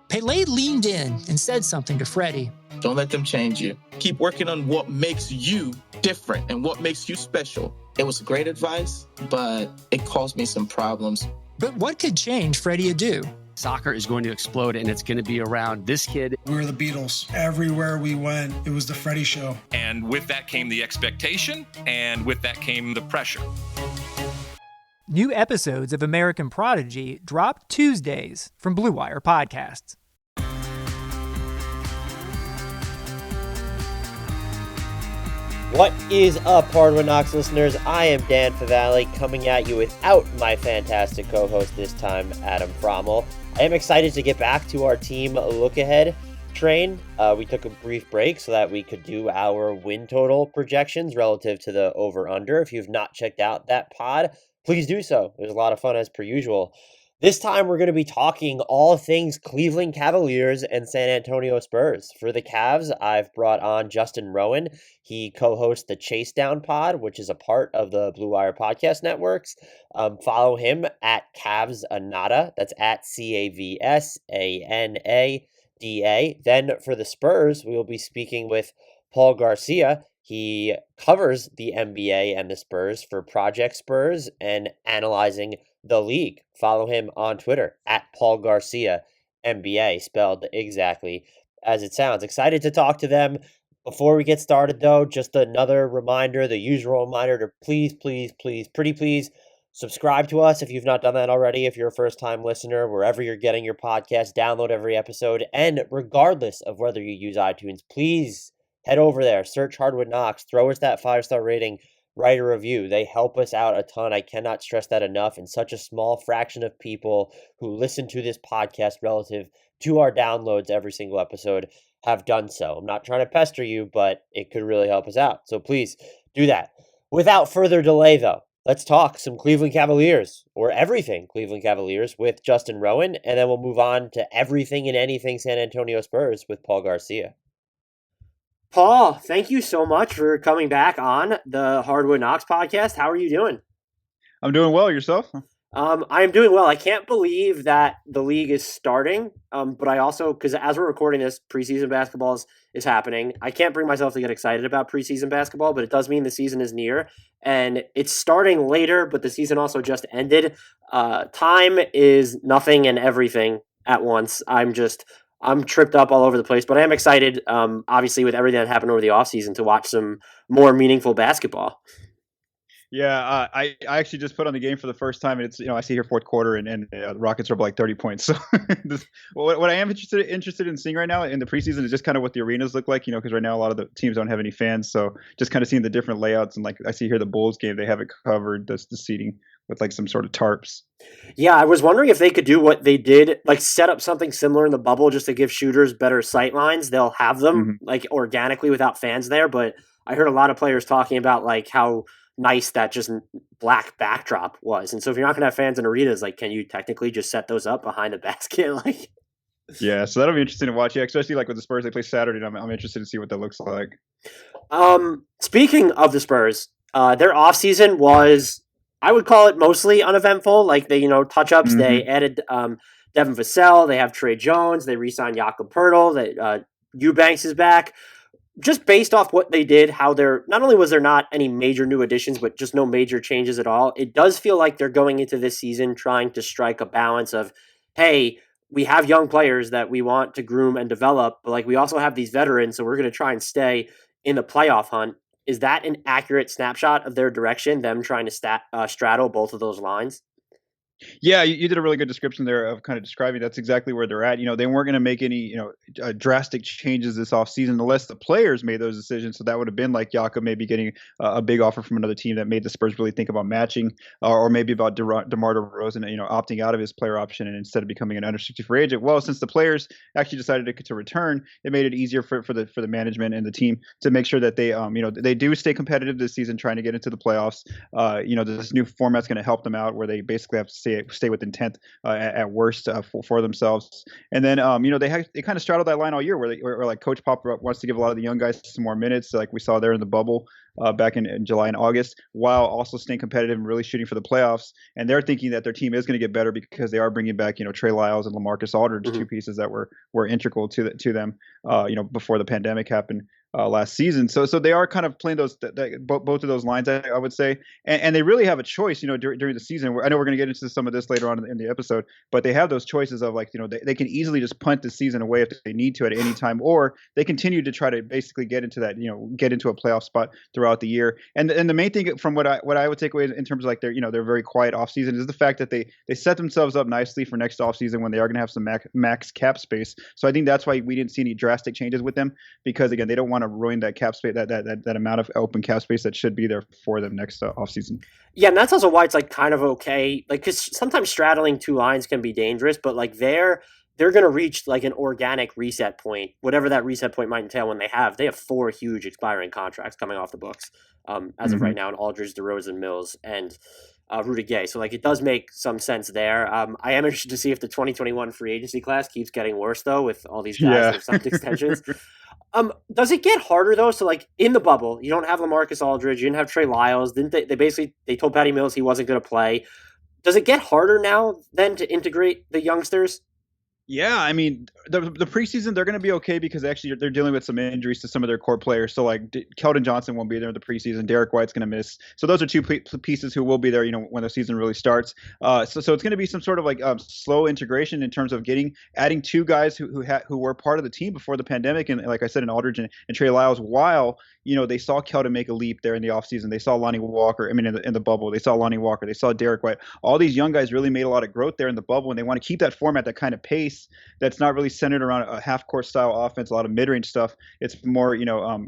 Pele leaned in and said something to Freddie. Don't let them change you. Keep working on what makes you different and what makes you special. It was great advice, but it caused me some problems. But what could change Freddie Adu? Soccer is going to explode, and it's going to be around this kid. We were the Beatles. Everywhere we went, it was the Freddie Show. And with that came the expectation, and with that came the pressure. New episodes of American Prodigy drop Tuesdays from Blue Wire Podcasts. What is up, Hardwood Knocks listeners? I am Dan Favale, coming at you without my fantastic co-host this time, Adam Frommel. I am excited to get back to our team Lookahead train. We took a brief break so that we could do our win total projections relative to the over-under. If you've not checked out that pod, please do so. It was a lot of fun as per usual. This time we're going to be talking all things Cleveland Cavaliers and San Antonio Spurs. For the Cavs, I've brought on Justin Rowan. He co-hosts the Chase Down Pod, which is a part of the Blue Wire Podcast Networks. Follow him at Cavsanada. That's at Cavsanada. Then for the Spurs, we will be speaking with Paul Garcia. He covers the NBA and the Spurs for Project Spurs and analyzing the league. Follow him on Twitter at Paul Garcia NBA, spelled exactly as it sounds. Excited to talk to them. Before we get started, though, just another reminder, the usual reminder to please subscribe to us if you've not done that already. If you're a first-time listener, wherever you're getting your podcast, download every episode. And regardless of whether you use iTunes, please head over there, search Hardwood Knocks, throw us that 5-star rating, write a review. They help us out a ton. I cannot stress that enough. And such a small fraction of people who listen to this podcast relative to our downloads every single episode have done so. I'm not trying to pester you, but it could really help us out. So please do that. Without further delay, though, let's talk some Cleveland Cavaliers, or everything Cleveland Cavaliers, with Justin Rowan. And then we'll move on to everything and anything San Antonio Spurs with Paul Garcia. Paul, thank you so much for coming back on the Hardwood Knocks podcast. How are you doing? I'm doing well. Yourself? I'm doing well. I can't believe that the league is starting, but I also, because as we're recording this, preseason basketball is happening. I can't bring myself to get excited about preseason basketball, but it does mean the season is near, and it's starting later, but the season also just ended. Time is nothing and everything at once. I'm tripped up all over the place, but I am excited, obviously, with everything that happened over the offseason to watch some more meaningful basketball. Yeah, I actually just put on the game for the first time, and it's, I see here fourth quarter, and the Rockets are up like 30 points. So what I am interested in seeing right now in the preseason is just kind of what the arenas look like, because right now a lot of the teams don't have any fans. So just kind of seeing the different layouts, and like I see here the Bulls game, they have it covered, the seating with like some sort of tarps. Yeah, I was wondering if they could do what they did, like set up something similar in the bubble just to give shooters better sight lines. They'll have them like organically without fans there, but I heard a lot of players talking about like how nice that just black backdrop was. And so if you're not going to have fans in arenas, like, can you technically just set those up behind the basket? Like, yeah, so that'll be interesting to watch. Yeah, especially like with the Spurs, they play Saturday. And I'm interested to see what that looks like. Speaking of the Spurs, their offseason was, I would call it mostly uneventful. Like they, touch-ups. They added Devin Vassell. They have Trey Jones. They re-signed Jakob Poeltl. Eubanks is back. Just based off what they did, how not only was there not any major new additions, but just no major changes at all, it does feel like they're going into this season trying to strike a balance of, hey, we have young players that we want to groom and develop, but like we also have these veterans, so we're going to try and stay in the playoff hunt. Is that an accurate snapshot of their direction, them trying to straddle both of those lines? Yeah, you did a really good description there of kind of describing that's exactly where they're at. They weren't going to make any, drastic changes this offseason unless the players made those decisions. So that would have been like Jakob maybe getting a big offer from another team that made the Spurs really think about matching, or maybe about DeMar DeRozan, opting out of his player option and instead of becoming an unrestricted free agent. Well, since the players actually decided to return, it made it easier for the management and the team to make sure that they, they do stay competitive this season, trying to get into the playoffs. This new format's going to help them out where they basically have to stay stay within 10th at worst for themselves. And then they kind of straddled that line all year where like Coach Pop wants to give a lot of the young guys some more minutes, like we saw there in the bubble back in July and August, while also staying competitive and really shooting for the playoffs. And they're thinking that their team is going to get better because they are bringing back Trey Lyles and LaMarcus Aldridge, two pieces that were integral to them before the pandemic happened last season. So they are kind of playing both of those lines, I would say, and they really have a choice during the season. I know we're going to get into some of this later on in the episode, but they have those choices of like they can easily just punt the season away if they need to at any time, or they continue to try to basically get into that get into a playoff spot throughout the year. And the main thing from what I would take away in terms of like their very quiet offseason is the fact that they set themselves up nicely for next offseason when they are going to have some max cap space. So I think that's why we didn't see any drastic changes with them, because again, they don't want to ruin that cap space, that amount of open cap space that should be there for them next offseason. Yeah, and that's also why it's like kind of okay, like because sometimes straddling two lines can be dangerous, but like they're going to reach like an organic reset point, whatever that reset point might entail. When they have 4 huge expiring contracts coming off the books as of right now, in Aldridge, DeRozan, Mills, and Rudy Gay. So like it does make some sense there. I am interested to see if the 2021 free agency class keeps getting worse though, with all these guys that have signed extensions. Does it get harder though? So like in the bubble, you don't have LaMarcus Aldridge, you didn't have Trey Lyles. Didn't they told Patty Mills he wasn't going to play. Does it get harder now then to integrate the youngsters? Yeah, I mean, the preseason, they're going to be okay because actually they're dealing with some injuries to some of their core players. So like Keldon Johnson won't be there in the preseason. Derrick White's going to miss. So those are two pieces who will be there, when the season really starts. So it's going to be some sort of like slow integration in terms of adding 2 guys who were part of the team before the pandemic. And like I said, in Aldridge and Trey Lyles, while they saw Keldon make a leap there in the offseason. They saw Lonnie Walker. In the bubble, they saw Lonnie Walker. They saw Derrick White. All these young guys really made a lot of growth there in the bubble, and they want to keep that format, that kind of pace that's not really centered around a half-court style offense, a lot of mid-range stuff. It's more,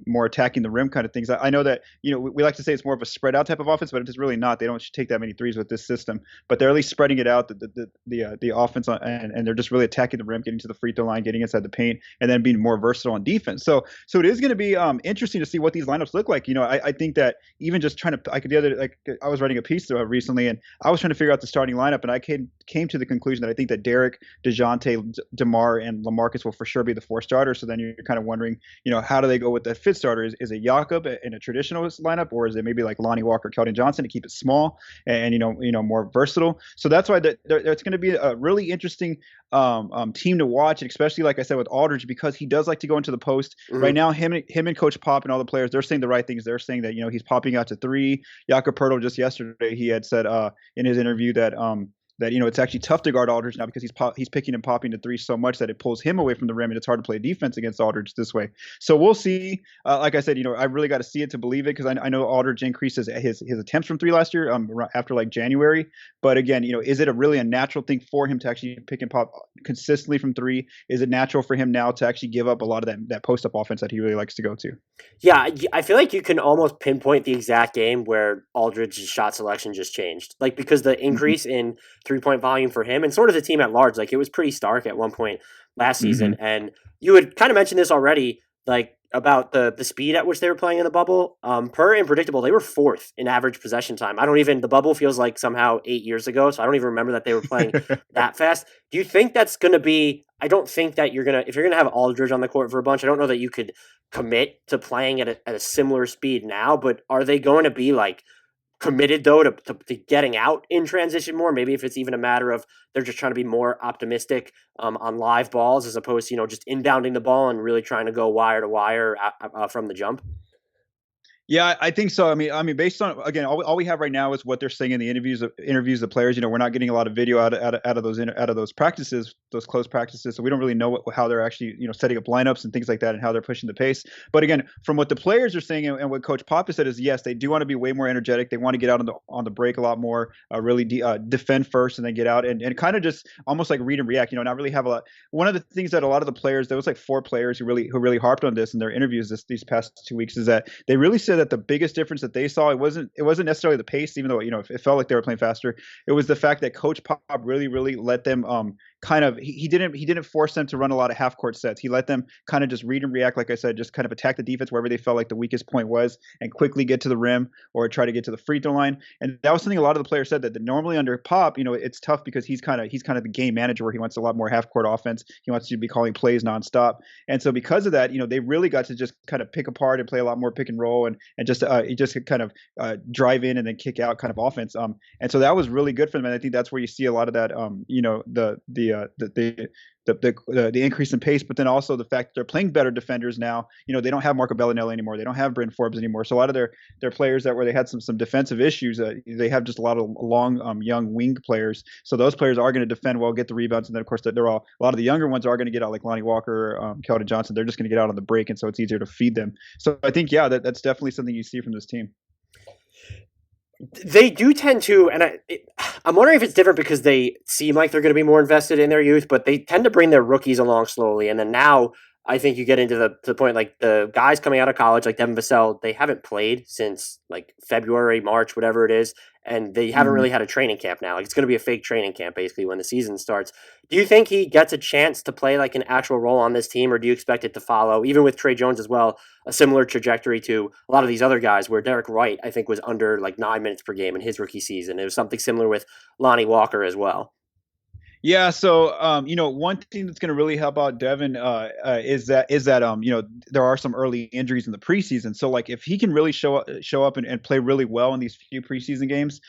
more attacking the rim kind of things. I know that, we like to say it's more of a spread-out type of offense, but it's really not. They don't take that many threes with this system, but they're at least spreading it out, the offense, and they're just really attacking the rim, getting to the free throw line, getting inside the paint, and then being more versatile on defense. So it is going to be interesting to see what these lineups look like. I think that even just trying to, I was writing a piece recently, and I was trying to figure out the starting lineup, and I came to the conclusion that I think that Derrick, Dejounte, DeMar, and LaMarcus will for sure be the 4 starters. So then you're kind of wondering, how do they go with that 5th starter? Is it Jakob in a traditional lineup, or is it maybe like Lonnie Walker, Keldon Johnson to keep it small and more versatile? So that's why it's going to be a really interesting team to watch, and especially like I said with Aldridge, because he does like to go into the post. Right now, him and Coach Pop and all the players, they're saying the right things. They're saying that he's popping out to 3. Jakob Poeltl just yesterday, he had said in his interview that it's actually tough to guard Aldridge now because he's picking and popping to 3 so much that it pulls him away from the rim, and it's hard to play defense against Aldridge this way. So we'll see. Like I said, I really got to see it to believe it, because I know Aldridge increased his attempts from 3 last year after like January. But again, is it really a natural thing for him to actually pick and pop consistently from 3? Is it natural for him now to actually give up a lot of that post-up offense that he really likes to go to? Yeah, I feel like you can almost pinpoint the exact game where Aldridge's shot selection just changed. Like, because the increase in 3-point volume for him and sort of the team at large, like it was pretty stark at one point last season. And you had kind of mentioned this already, like about the speed at which they were playing in the bubble. Per Unpredictable, they were 4th in average possession time. The bubble feels like somehow 8 years ago, so I don't even remember that they were playing that fast. Do you think that's going to be, I don't think that if you're going to have Aldridge on the court for a bunch, I don't know that you could commit to playing at a similar speed now, but are they going to be like committed though to getting out in transition more? Maybe if it's even a matter of they're just trying to be more optimistic on live balls as opposed to just inbounding the ball and really trying to go wire to wire from the jump. Yeah, I think so. I mean, based on, again, all we have right now is what they're saying in the interviews of players. We're not getting a lot of video out of those practices, those close practices. So we don't really know how they're actually, setting up lineups and things like that, and how they're pushing the pace. But again, from what the players are saying and what Coach Pop has said is, yes, they do want to be way more energetic. They want to get out on the break a lot more, really defend first and then get out and kind of just almost like read and react. Not really have a lot. One of the things that a lot of the players, there was like 4 players who really harped on this in their interviews these past 2 weeks, is that they really said that the biggest difference that they saw, it wasn't necessarily the pace, even though it felt like they were playing faster. It was the fact that Coach Pop really let them he didn't force them to run a lot of half court sets. He let them kind of just read and react, like I said, just kind of attack the defense wherever they felt like the weakest point was, and quickly get to the rim or try to get to the free throw line. And that was something a lot of the players said, that normally under Pop, it's tough because he's kind of the game manager, where he wants a lot more half court offense. He wants to be calling plays nonstop. And so because of that, they really got to just kind of pick apart and play a lot more pick and roll and just kind of drive in and then kick out kind of offense. And so that was really good for them. And I think that's where you see a lot of that, the increase in pace, but then also the fact that they're playing better defenders now. They don't have Marco Bellinelli anymore. They don't have Bryn Forbes anymore. So a lot of their players that where they had some defensive issues, they have just a lot of long, young wing players. So those players are going to defend well, get the rebounds, and then of course a lot of the younger ones are going to get out, like Lonnie Walker, Keldon Johnson. They're just going to get out on the break, and so it's easier to feed them. So I think that's definitely something you see from this team. They do tend to, and I'm wondering if it's different because they seem like they're going to be more invested in their youth, but they tend to bring their rookies along slowly. And then now I think you get into the point, like the guys coming out of college, like Devin Vassell, they haven't played since like February, March, whatever it is. And they haven't really had a training camp now. Like it's going to be a fake training camp basically when the season starts. Do you think he gets a chance to play like an actual role on this team, or do you expect it to follow, even with Trey Jones as well, a similar trajectory to a lot of these other guys, where Derrick White, I think, was under like 9 minutes per game in his rookie season? It was something similar with Lonnie Walker as well. Yeah, so one thing that's going to really help out Devin is that there are some early injuries in the preseason. So like if he can really show up and play really well in these few preseason games,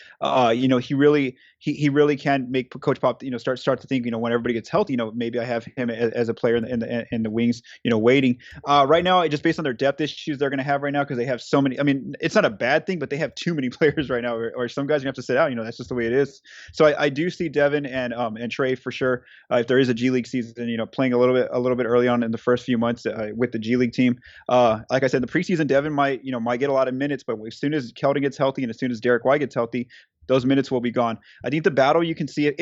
he really can make Coach Pop start to think, when everybody gets healthy, maybe I have him as a player in the wings, waiting. Right now, just based on their depth issues they're going to have right now, because they have so many. I mean, it's not a bad thing, but they have too many players right now, or some guys you have to sit out. That's just the way it is. So I do see Devin and Trey for sure. If there is a G League season, playing a little bit early on in the first few months with the G League team. Like I said, the preseason, Devin might get a lot of minutes, but as soon as Keldon gets healthy and as soon as Derrick White gets healthy, those minutes will be gone. I think the battle you can see I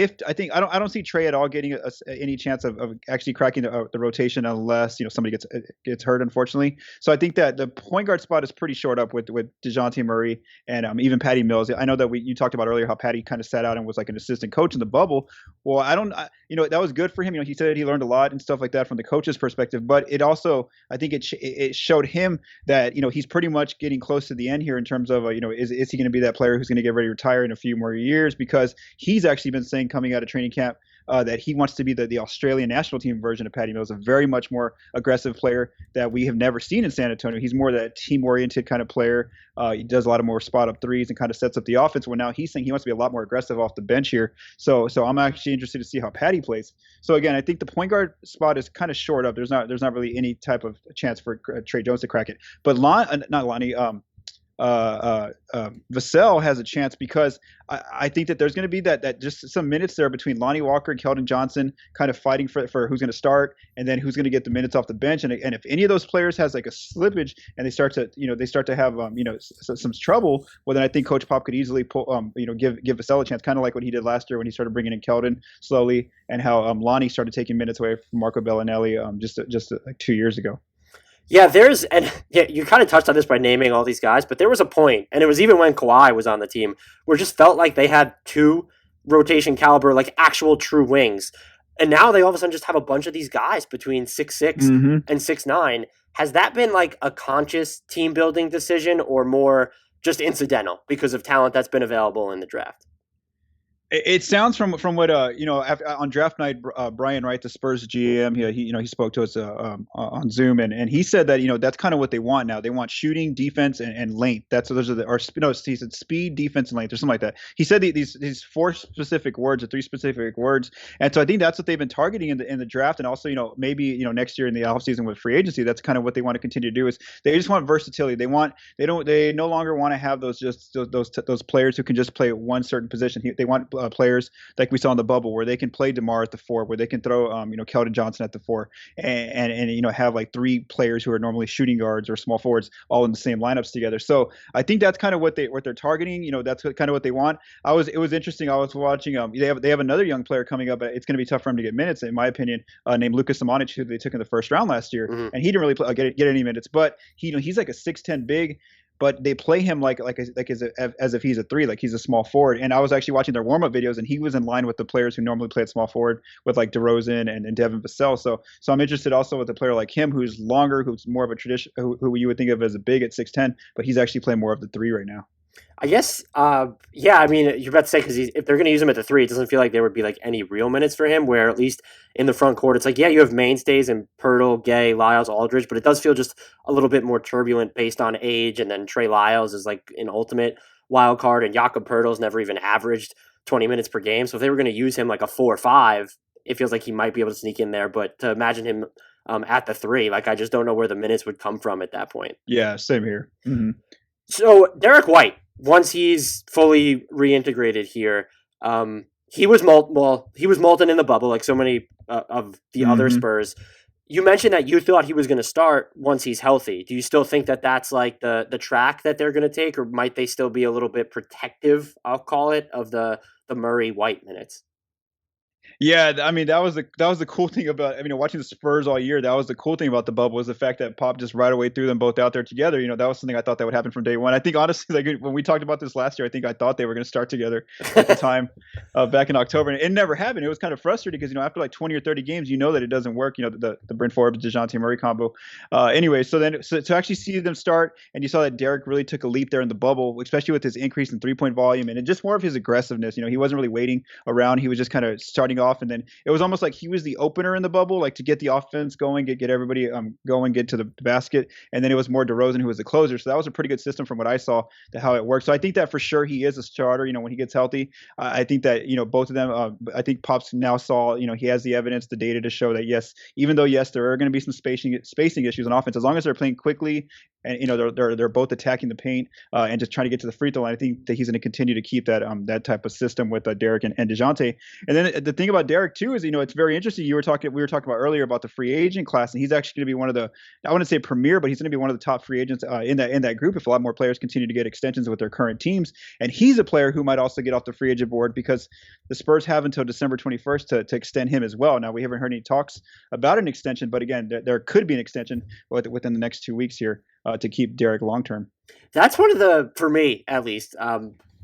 don't see Trey at all getting any chance of actually cracking the rotation unless somebody gets hurt, unfortunately. So I think that the point guard spot is pretty short up with Dejounte Murray and even Patty Mills. I know that you talked about earlier how Patty kind of sat out and was like an assistant coach in the bubble. Well, that was good for him. He said he learned a lot and stuff like that from the coach's perspective. But it also, I think it showed him that he's pretty much getting close to the end here in terms of is he going to be that player who's going to get ready to retire in a few more years, because he's actually been saying coming out of training camp that he wants to be the Australian national team version of Patty Mills, a very much more aggressive player that we have never seen in San Antonio. He's more that team-oriented kind of player. He does a lot of more spot-up threes and kind of sets up the offense. Well, now he's saying he wants to be a lot more aggressive off the bench here. So I'm actually interested to see how Patty plays. So again, I think the point guard spot is kind of short up. There's not really any type of chance for Trey Jones to crack it. But Vassell has a chance, because I think that there's going to be that just some minutes there between Lonnie Walker and Keldon Johnson kind of fighting for who's going to start and then who's going to get the minutes off the bench. And if any of those players has like a slippage and they start to have some trouble, well then I think Coach Pop could easily pull give Vassell a chance, kind of like what he did last year when he started bringing in Keldon slowly, and how Lonnie started taking minutes away from Marco Bellinelli just like 2 years ago. Yeah, you kind of touched on this by naming all these guys, but there was a point, and it was even when Kawhi was on the team, where it just felt like they had two rotation caliber, like actual true wings. And now they all of a sudden just have a bunch of these guys between 6'6" and 6'9". Has that been like a conscious team building decision, or more just incidental because of talent that's been available in the draft? It sounds from what on draft night, Brian Wright, the Spurs GM, he spoke to us on Zoom, and he said that that's kind of what they want now. They want shooting, defense, and length. He said speed, defense, and length, or something like that. He said these four specific words or three specific words, and so I think that's what they've been targeting in the draft, and also maybe next year in the offseason with free agency. That's kind of what they want to continue to do. Is they just want versatility. They no longer want to have those players who can just play one certain position. They want players like we saw in the bubble, where they can play DeMar at the 4, where they can throw Keldon Johnson at the 4, and have like three players who are normally shooting guards or small forwards all in the same lineups together. So I think that's kind of what they're targeting. That's kind of what they want. It was interesting. I was watching. They have another young player coming up. It's going to be tough for him to get minutes, in my opinion, named Lucas Samanic, who they took in the first round last year, and he didn't really get any minutes. But he's like a 6'10" big. but they play him like as if he's a three, like he's a small forward. And I was actually watching their warm up videos, and he was in line with the players who normally play at small forward with like DeRozan and Devin Vassell. So I'm interested also with a player like him who's longer, who's more of a tradition, who you would think of as a big at 6'10", but he's actually playing more of the three right now. I guess, yeah, I mean, you're about to say, because if they're going to use him at the three, it doesn't feel like there would be like any real minutes for him, where at least in the front court, it's like, yeah, you have mainstays in Poeltl, Gay, Lyles, Aldridge, but it does feel just a little bit more turbulent based on age, and then Trey Lyles is like an ultimate wild card, and Jakob Poeltl's never even averaged 20 minutes per game, so if they were going to use him like a 4 or 5, it feels like he might be able to sneak in there, but to imagine him at the three, like I just don't know where the minutes would come from at that point. Yeah, same here. Mm-hmm. So Derrick White, once he's fully reintegrated here, he was molten in the bubble like so many of the other Spurs. You mentioned that you thought he was going to start once he's healthy. Do you still think that that's like the track that they're going to take, or might they still be a little bit protective, I'll call it, of the Murray White minutes? Yeah, I mean that was the cool thing about watching the Spurs all year. That was the cool thing about the bubble, was the fact that Pop just right away threw them both out there together. That was something I thought that would happen from day one. I think honestly, like when we talked about this last year, I think I thought they were going to start together at the time back in October, and it never happened. It was kind of frustrating because after like 20 or 30 games, that it doesn't work. The Bryn Forbes Dejounte Murray combo. Anyway, so to actually see them start, and you saw that Derrick really took a leap there in the bubble, especially with his increase in 3-point volume and just more of his aggressiveness. He wasn't really waiting around. He was just kind of starting off, and then it was almost like he was the opener in the bubble, like to get the offense going, get everybody going, get to the basket. And then it was more DeRozan who was the closer. So that was a pretty good system from what I saw to how it worked. So I think that for sure he is a starter, when he gets healthy. I think that, both of them, I think Pops now saw, he has the evidence, the data to show that, yes, even though, yes, there are going to be some spacing issues on offense, as long as they're playing quickly and, they're both attacking the paint and just trying to get to the free throw line, I think that he's going to continue to keep that type of system with Derrick and Dejounte. And then the thing about Derrick too is, it's very interesting. We were talking about earlier about the free agent class, and he's actually going to be one of the, I wouldn't say premier, but he's going to be one of the top free agents in that group if a lot more players continue to get extensions with their current teams. And he's a player who might also get off the free agent board because the Spurs have until December 21st to extend him as well. Now, we haven't heard any talks about an extension, but again, there could be an extension within the next 2 weeks here to keep Derrick long term. That's one of the, for me at least,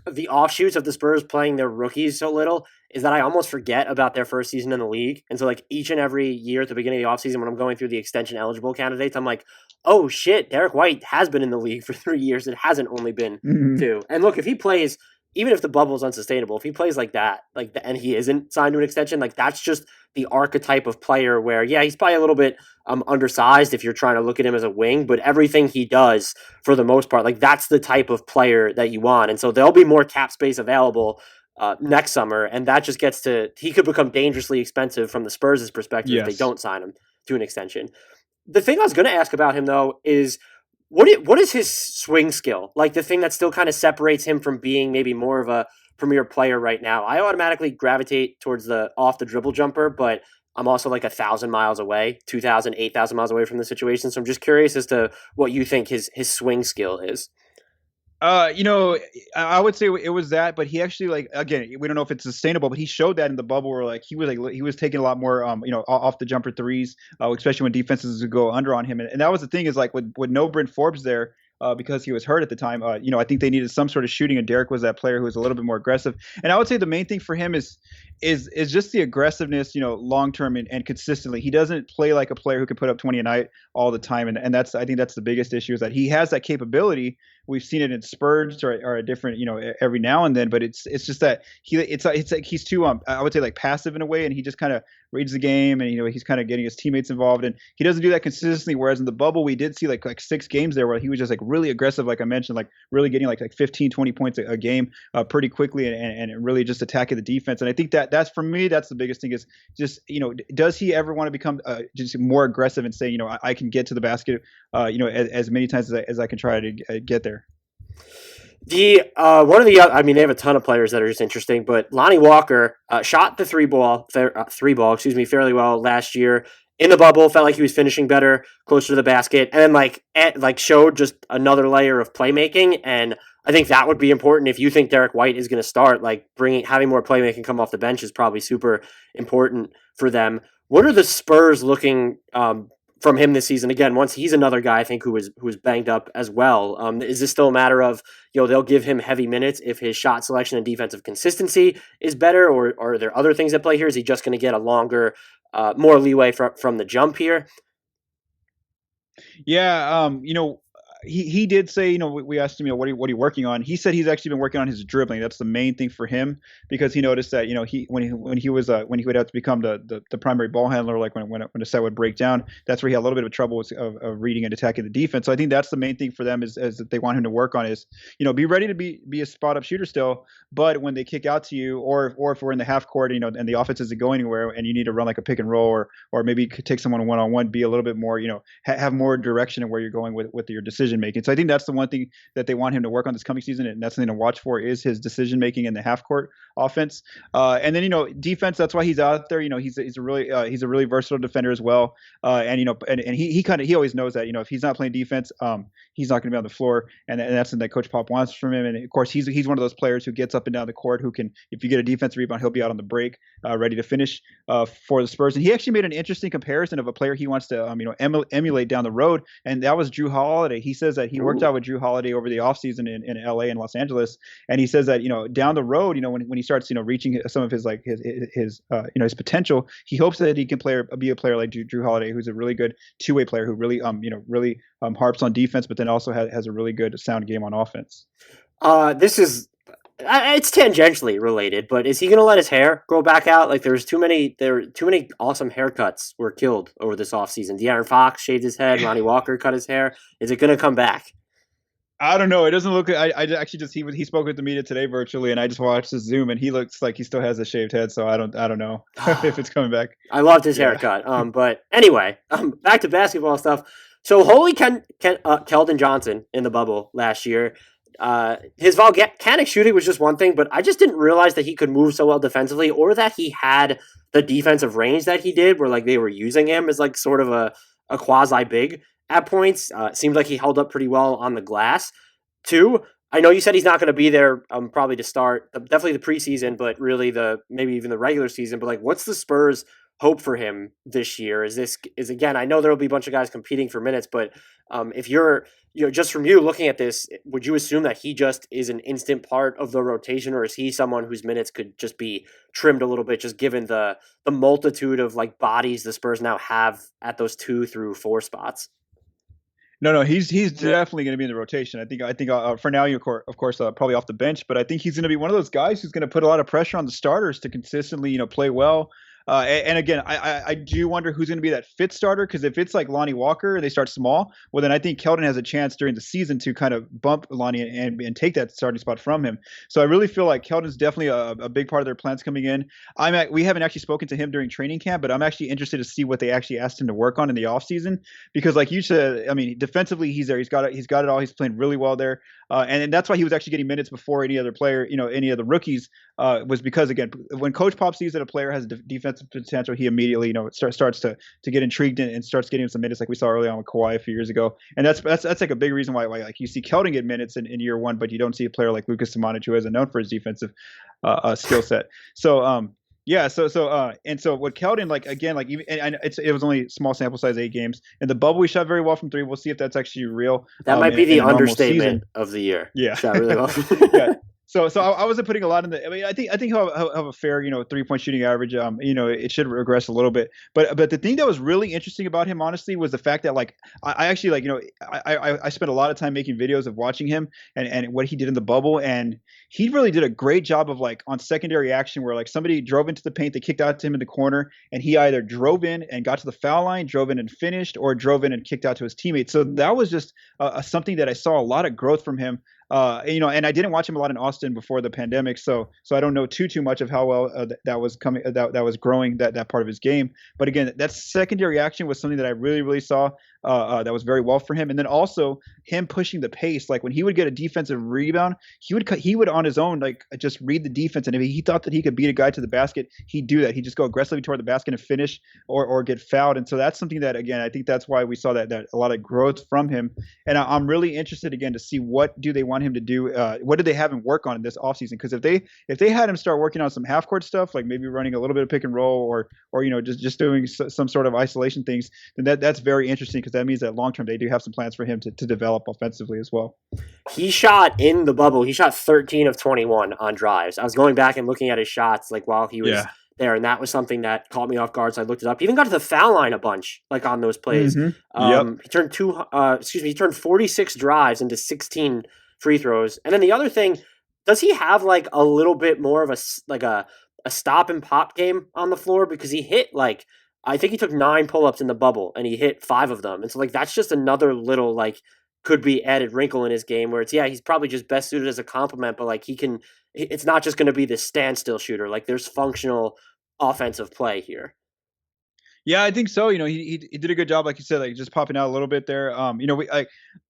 the offshoots of the Spurs playing their rookies so little is that I almost forget about their first season in the league. And so like each and every year at the beginning of the offseason when I'm going through the extension eligible candidates, I'm like, oh shit, Derrick White has been in the league for 3 years. It hasn't only been 2. And look, if he plays, even if the bubble is unsustainable, if he plays like that, and he isn't signed to an extension, like that's just the archetype of player where, yeah, he's probably a little bit undersized if you're trying to look at him as a wing, but everything he does for the most part, like that's the type of player that you want. And so there'll be more cap space available next summer, and that just gets to, he could become dangerously expensive from the Spurs' perspective if they don't sign him to an extension. The thing I was going to ask about him though is what is his swing skill? Like the thing that still kind of separates him from being maybe more of a premier player right now. I automatically gravitate towards the off the dribble jumper, but I'm also like 1,000 miles away, 2,000, 8,000 miles away from the situation. So I'm just curious as to what you think his swing skill is. I would say it was that, but he actually, like, again, we don't know if it's sustainable, but he showed that in the bubble where like he was taking a lot more off the jumper threes, especially when defenses would go under on him, and that was the thing is like with no Bryn Forbes there. Because he was hurt at the time, I think they needed some sort of shooting, and Derrick was that player who was a little bit more aggressive. And I would say the main thing for him is just the aggressiveness, long term and consistently. He doesn't play like a player who can put up 20 a night all the time, and I think that's the biggest issue is that he has that capability. We've seen it in Spurs or a different, every now and then, but it's just that it's like he's too I would say like passive in a way, and he just kind of reads the game, and he's kind of getting his teammates involved, and he doesn't do that consistently. Whereas in the bubble, we did see like 6 games there where he was just like really aggressive, like I mentioned, like really getting like 15, 20 points a game pretty quickly, and really just attacking the defense. And I think that's for me, that's the biggest thing is just does he ever want to become just more aggressive and say I can get to the basket as many times as I can try to get there. The one of the they have a ton of players that are just interesting, but Lonnie Walker shot the three ball fairly well last year in the bubble. Felt like he was finishing better, closer to the basket, and then showed just another layer of playmaking. And I think that would be important if you think Derrick White is going to start. Like having more playmaking come off the bench is probably super important for them. What are the Spurs looking from him this season. Again, once he's another guy, I think, who was banged up as well. Is this still a matter of, they'll give him heavy minutes if his shot selection and defensive consistency is better, or are there other things at play here? Is he just going to get a longer, more leeway from the jump here? Yeah, he did say, we asked him, what are you working on? He said he's actually been working on his dribbling. That's the main thing for him, because he noticed that, when he would have to become the primary ball handler, like when a set would break down, that's where he had a little bit of trouble of reading and attacking the defense. So I think that's the main thing for them is that they want him to work on is, be ready to be a spot up shooter still, but when they kick out to you, or if we're in the half court, and the offense isn't going anywhere, and you need to run like a pick and roll, or maybe take someone one-on-one, be a little bit more, have more direction of where you're going with your decision making. So I think that's the one thing that they want him to work on this coming season, and that's something to watch for is his decision making in the half court offense. And then defense. That's why he's out there. He's a really versatile defender as well. And he always knows that if he's not playing defense, he's not going to be on the floor, and that's something that Coach Pop wants from him. And of course, he's one of those players who gets up and down the court, who can, if you get a defensive rebound, he'll be out on the break, ready to finish for the Spurs. And he actually made an interesting comparison of a player he wants to emulate down the road, and that was Jrue Holiday. He says that he worked out with Jrue Holiday over the offseason in LA and Los Angeles, and he says that down the road, when he starts reaching some of his his potential, he hopes that he can be a player like Jrue Holiday, who's a really good two-way player who really harps on defense, but then also has a really good sound game on offense. This is it's tangentially related, but is he going to let his hair grow back out? Like, there were too many awesome haircuts were killed over this offseason. De'Aaron Fox shaved his head. Lonnie Walker cut his hair. Is it going to come back? I don't know. It doesn't look. I actually just he spoke with the media today virtually, and I just watched the Zoom, and he looks like he still has a shaved head. So I don't know if it's coming back. I loved his haircut. But anyway, back to basketball stuff. So holy Keldon Johnson in the bubble last year. His volcanic shooting was just one thing, but I just didn't realize that he could move so well defensively, or that he had the defensive range that he did, where like they were using him as like sort of a quasi big at points. Seemed like he held up pretty well on the glass too. I know you said he's not going to be there probably to start definitely the preseason, but really maybe even the regular season. But like, what's the Spurs' hope for him this year? Is again, I know there will be a bunch of guys competing for minutes, but if you're just from you looking at this, would you assume that he just is an instant part of the rotation, or is he someone whose minutes could just be trimmed a little bit, just given the multitude of like bodies the Spurs now have at those 2 through 4 spots? No, he's definitely going to be in the rotation. I think for now, of course, probably off the bench, but I think he's going to be one of those guys who's going to put a lot of pressure on the starters to consistently, play well. And again, I do wonder who's going to be that fifth starter, because if it's like Lonnie Walker, they start small, well, then I think Keldon has a chance during the season to kind of bump Lonnie and take that starting spot from him. So I really feel like Keldon's definitely a big part of their plans coming in. We haven't actually spoken to him during training camp, but I'm actually interested to see what they actually asked him to work on in the offseason, because like you said, I mean, defensively, he's there. He's got it all. He's playing really well there. And that's why he was actually getting minutes before any other player, any of the rookies, was because, again, when Coach Pop sees that a player has defensive potential, he immediately, starts to get intrigued and starts getting some minutes, like we saw early on with Kawhi a few years ago. And that's like a big reason why like you see Keldon get minutes in year one, but you don't see a player like Lucas Samanic, who isn't known for his defensive skill set. So yeah, so with Keldon, like again, like even and it was only small sample size, 8 games. In the bubble, we shot very well from 3. We'll see if that's actually real. That might be the understatement of the year. Yeah, shot really well. Yeah. So I wasn't putting a lot in the. I mean, I think he'll have a fair, 3-point shooting average. It should regress a little bit. But the thing that was really interesting about him, honestly, was the fact that like I actually like I spent a lot of time making videos of watching him and what he did in the bubble, and he really did a great job of like on secondary action where like somebody drove into the paint, they kicked out to him in the corner, and he either drove in and got to the foul line, drove in and finished, or drove in and kicked out to his teammates. So that was just something that I saw a lot of growth from him. And I didn't watch him a lot in Austin before the pandemic, so I don't know too much of how well that was coming, that was growing that part of his game. But again, that secondary action was something that I really saw that was very well for him. And then also him pushing the pace, like when he would get a defensive rebound, he would on his own like just read the defense, and if he thought that he could beat a guy to the basket, he'd do that. He'd just go aggressively toward the basket and finish or get fouled. And so that's something that, again, I think that's why we saw that a lot of growth from him. And I'm really interested again to see what do they want want him to do? What did they have him work on in this offseason? Because if they had him start working on some half court stuff, like maybe running a little bit of pick and roll, or just doing some sort of isolation things, then that's very interesting, because that means that long term they do have some plans for him to develop offensively as well. He shot in the bubble. He shot 13 of 21 on drives. I was going back and looking at his shots like while he was there, and that was something that caught me off guard. So I looked it up. He even got to the foul line a bunch, like on those plays. He turned 46 drives into 16 free throws. And then the other thing, does he have like a little bit more of a stop and pop game on the floor? Because he hit I think he took 9 pull-ups in the bubble and he hit 5 of them. And so that's just another little could be added wrinkle in his game where he's probably just best suited as a complement, but it's not just going to be this standstill shooter. There's functional offensive play here. Yeah, I think so. He did a good job, like you said, just popping out a little bit there.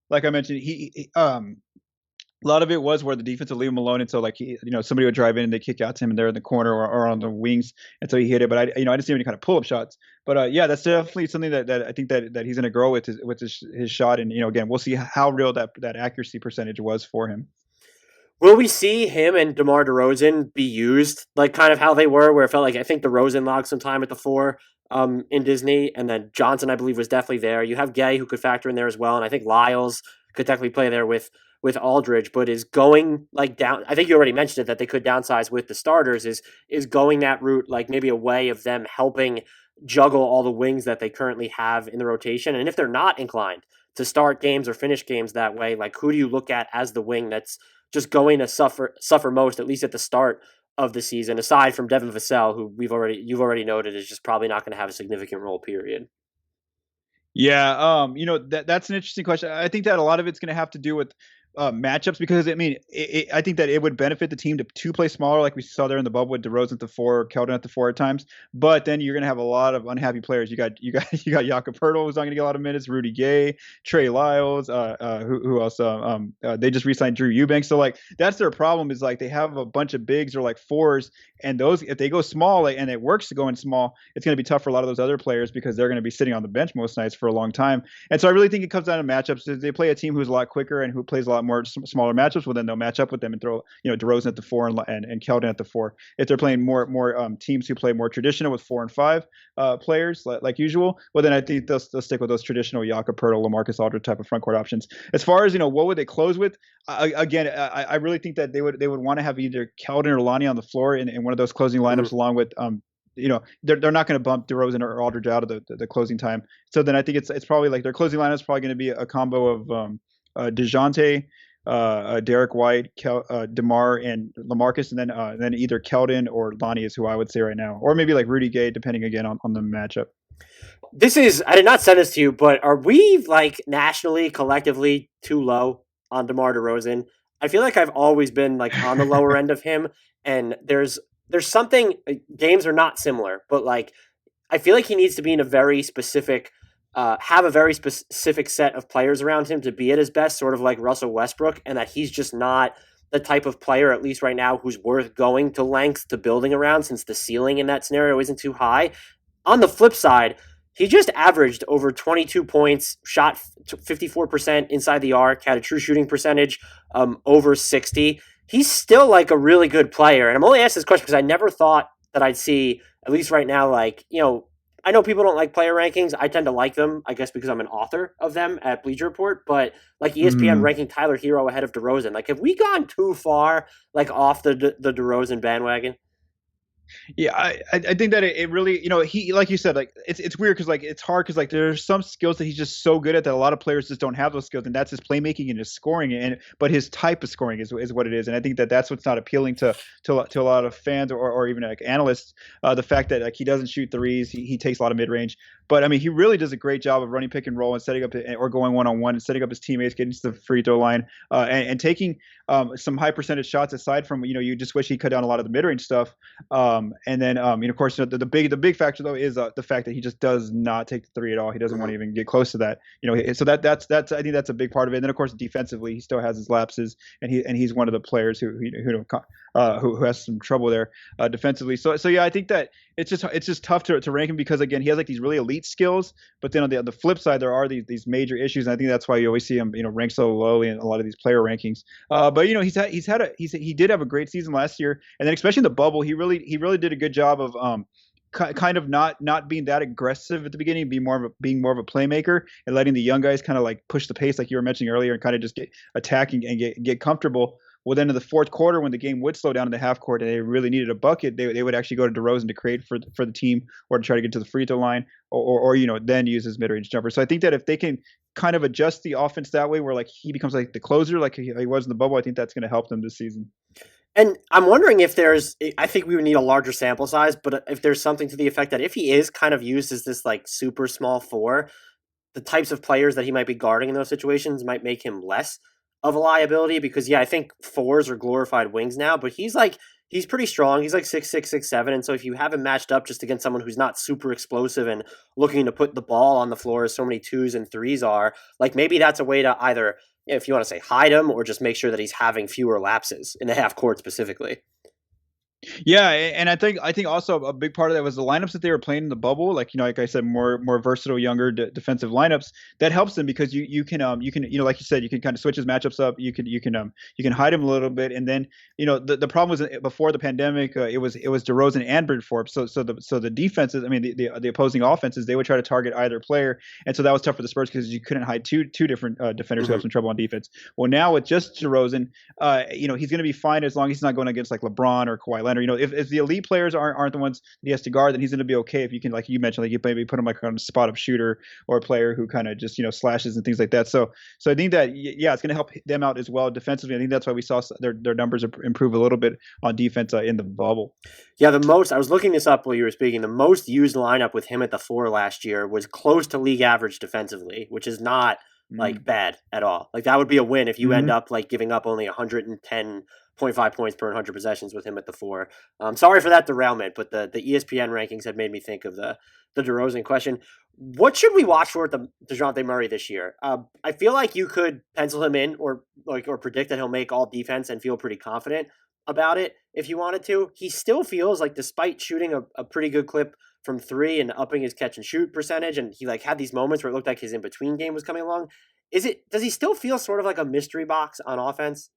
Like I mentioned, he a lot of it was where the defense would leave him alone, and so somebody would drive in and they kick out to him, and they're in the corner or on the wings, and so he hit it. But I didn't see any kind of pull up shots. But that's definitely something that I think that he's going to grow with his shot, and again, we'll see how real that accuracy percentage was for him. Will we see him and DeMar DeRozan be used kind of how they were, where it felt I think DeRozan logged some time at the 4 in Disney, and then Johnson, I believe, was definitely there. You have Gay, who could factor in there as well, and I think Lyles could definitely play there with Aldridge, but is going down. I think you already mentioned it, that they could downsize with the starters. Is going that route maybe a way of them helping juggle all the wings that they currently have in the rotation? And if they're not inclined to start games or finish games that way, who do you look at as the wing that's just going to suffer most, at least at the start of the season, aside from Devin Vassell, who you've already noted is just probably not going to have a significant role, period? Yeah, that's an interesting question. I think that a lot of it's going to have to do with matchups, because I think that it would benefit the team to play smaller, like we saw there in the bubble with DeRozan at the 4, Keldon at the 4 at times. But then you're going to have a lot of unhappy players. You got Jakob Poeltl, who's not going to get a lot of minutes. Rudy Gay, Trey Lyles, who else? They just re-signed Drew Eubanks. So that's their problem, is they have a bunch of bigs or 4s, and those, if they go small and it works to go in small, it's going to be tough for a lot of those other players, because they're going to be sitting on the bench most nights for a long time. And so I really think it comes down to matchups. If they play a team who's a lot quicker and who plays a lot more smaller matchups, well, then they'll match up with them and throw DeRozan at the 4 and Keldon at the 4. If they're playing more teams who play more traditional with 4 and 5 players like usual, well, then I think they'll stick with those traditional Jakob, Poeltl, LaMarcus Aldridge type of front court options. As far as what would they close with? I really think that they would want to have either Keldon or Lonnie on the floor in one of those closing lineups, along with they're not going to bump DeRozan or Aldridge out of the closing time. So then I think it's probably their closing lineup is probably going to be a combo of Dejounte, Derrick White, DeMar, and LaMarcus, and then either Keldon or Lonnie is who I would say right now, or maybe Rudy Gay, depending again on the matchup. I did not send this to you, but are we nationally, collectively too low on DeMar DeRozan? I feel I've always been on the lower end of him, and there's something, games are not similar, but I feel he needs to be in a very specific have a very specific set of players around him to be at his best, sort of like Russell Westbrook, and that he's just not the type of player, at least right now, who's worth going to lengths to building around, since the ceiling in that scenario isn't too high. On the flip side, he just averaged over 22 points, shot 54% inside the arc, had a true shooting percentage over 60. He's still a really good player. And I'm only asking this question because I never thought that I'd see, at least right now, I know people don't like player rankings. I tend to like them, I guess, because I'm an author of them at Bleacher Report. But ESPN ranking Tyler Hero ahead of DeRozan. Have we gone too far, off the DeRozan bandwagon? Yeah, I think that it really, he, like you said, it's weird because it's hard because there's some skills that he's just so good at that a lot of players just don't have those skills, and that's his playmaking and his scoring, but his type of scoring is what it is, and I think that's what's not appealing to a lot of fans or even analysts. The fact that he doesn't shoot threes, he takes a lot of mid range, but he really does a great job of running pick and roll and setting up or going 1-on-1 and setting up his teammates, getting to the free throw line, and taking some high percentage shots aside from you just wish he cut down a lot of the mid range stuff. And then, of course, the big factor though is the fact that he just does not take the 3 at all. He doesn't want to even get close to that. So that's I think that's a big part of it. And then, of course, defensively, he still has his lapses, and he's one of the players who has some trouble there defensively. So yeah, I think that it's just tough to rank him because again he has like these really elite skills, but then on the flip side there are these major issues, and I think that's why you always see him ranked so lowly in a lot of these player rankings. But he did have a great season last year, and then especially in the bubble he really did a good job of kind of not being that aggressive at the beginning, being more of a playmaker and letting the young guys kind of like push the pace like you were mentioning earlier and kind of just get attacking and get comfortable. Well, then in the fourth quarter, when the game would slow down in the half court and they really needed a bucket, they would actually go to DeRozan to create for the team or to try to get to the free throw line or then use his mid-range jumper. So I think that if they can kind of adjust the offense that way, where like he becomes like the closer like he was in the bubble, I think that's going to help them this season. And I'm wondering if I think we would need a larger sample size, but if there's something to the effect that if he is kind of used as this like super small four, the types of players that he might be guarding in those situations might make him less of a liability because, I think fours are glorified wings now, but he's pretty strong. He's like 6'6", 6'7", and so if you have him matched up just against someone who's not super explosive and looking to put the ball on the floor as so many twos and threes are, like maybe that's a way to either, if you want to say hide him or just make sure that he's having fewer lapses in the half court specifically. Yeah, and I think also a big part of that was the lineups that they were playing in the bubble. Like like I said, more versatile, younger defensive lineups that helps them because you can like you said, you can kind of switch his matchups up. You can hide him a little bit, and then the problem was before the pandemic, it was DeRozan and Bryn Forbes. So the defenses, I mean the opposing offenses, they would try to target either player, and so that was tough for the Spurs because you couldn't hide two different defenders who have some trouble on defense. Well, now with just DeRozan, he's going to be fine as long as he's not going against like LeBron or Kawhi Leonard. If the elite players aren't the ones that he has to guard, then he's going to be okay. If you can, like you mentioned, like you maybe put him like on a spot up shooter or a player who kind of just slashes and things like that. So I think that it's going to help them out as well defensively. I think that's why we saw their numbers improve a little bit on defense in the bubble. Yeah, I was looking this up while you were speaking. The most used lineup with him at the 4 last year was close to league average defensively, which is not like bad at all. Like that would be a win if you end up like giving up only 110.5 points per 100 possessions with him at the 4. Sorry for that derailment, but the ESPN rankings had made me think of the DeRozan question. What should we watch for at the Dejounte Murray this year? I feel like you could pencil him in or predict that he'll make all defense and feel pretty confident about it if you wanted to. He still feels like, despite shooting a pretty good clip from 3 and upping his catch and shoot percentage, and he like had these moments where it looked like his in-between game was coming along, does he still feel sort of like a mystery box on offense?